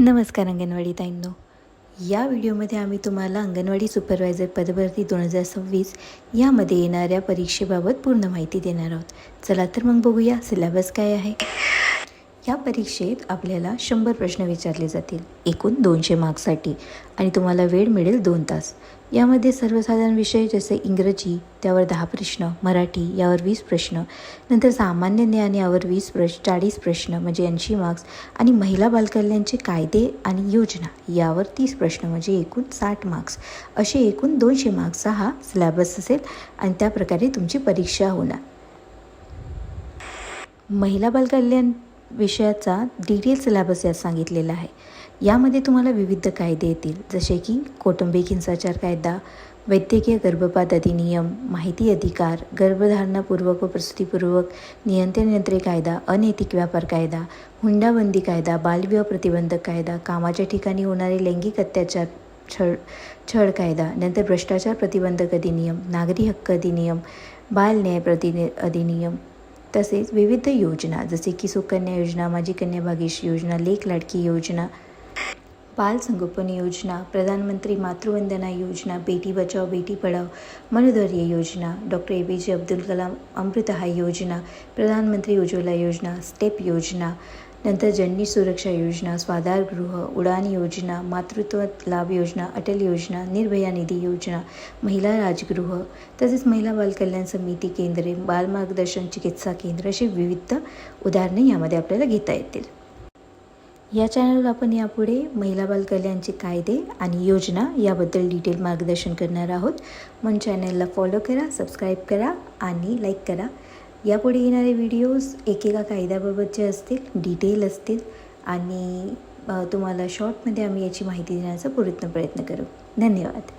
नमस्कार अंगणवाडी ताईंनो. या व्हिडिओमध्ये आम्ही तुम्हाला अंगणवाडी सुपरवायझर पदभरती 2026 यामध्ये येणाऱ्या परीक्षेबाबत पूर्ण माहिती देणार आहोत. चला तर मग बघूया सिलेबस काय आहे. या परीक्षेत आपल्याला 100 प्रश्न विचारले जातील एकूण 200 मार्क्ससाठी आणि तुम्हाला वेळ मिळेल 2 तास. यामध्ये सर्वसाधारण विषय जसे इंग्रजी त्यावर 10 प्रश्न, मराठी यावर 20 प्रश्न, नंतर सामान्य ज्ञान यावर 40 प्रश्न म्हणजे 80 मार्क्स आणि महिला बालकल्याणचे कायदे आणि योजना यावर 30 प्रश्न म्हणजे एकूण 60 मार्क्स. असे एकूण 200 मार्क्सचा हा सिलेबस असेल आणि त्याप्रकारे तुमची परीक्षा होणार. महिला बालकल्याण विषयाचा डिटेल सिलेबस यात सांगितलेला आहे. यामध्ये तुम्हाला विविध कायदे येतील जसे की कौटुंबिक हिंसाचार कायदा, वैद्यकीय गर्भपात अधिनियम, माहिती अधिकार, गर्भधारणापूर्वक व प्रसूतीपूर्वक नियंत्रण यंत्रे कायदा, अनैतिक व्यापार कायदा, हुंडाबंदी कायदा, बालविवाह प्रतिबंधक कायदा, कामाच्या ठिकाणी होणारे लैंगिक अत्याचार छळ कायदा, नंतर भ्रष्टाचार प्रतिबंधक अधिनियम, नागरी हक्क अधिनियम, बाल न्याय अधिनियम, तसेच विविध योजना जसे की सुकन्या योजना, माझी कन्या भाग्यश्री योजना, लेक लाडकी योजना, बाल संगोपन योजना, प्रधानमंत्री मातृवंदना योजना, बेटी बचाओ बेटी पढाओ मनोधैर्य योजना, डॉक्टर APJ अब्दुल कलाम अमृतहा योजना, प्रधानमंत्री उज्ज्वला योजना, स्टेप योजना, नंतर जननी सुरक्षा योजना, स्वाधारगृह, उडान योजना, मातृत्व लाभ योजना, अटल योजना, निर्भया निधी योजना, महिला राजगृह, तसेच महिला बालकल्याण समिती केंद्रे, बालमार्गदर्शन चिकित्सा केंद्र अशी विविध उदाहरणे यामध्ये आपल्याला घेता येतील. या चॅनलवर आपण यापुढे महिला बालकल्याणचे कायदे आणि योजना याबद्दल डिटेल मार्गदर्शन करणार आहोत. म्हणून चॅनलला फॉलो करा, सबस्क्राईब करा आणि लाईक करा. यापुढे येणारे व्हिडिओज एकेका कायद्याबाबतचे असतील, डिटेल असतील आणि तुम्हाला शॉर्टमध्ये आम्ही याची माहिती देण्याचा प्रयत्न करू. धन्यवाद.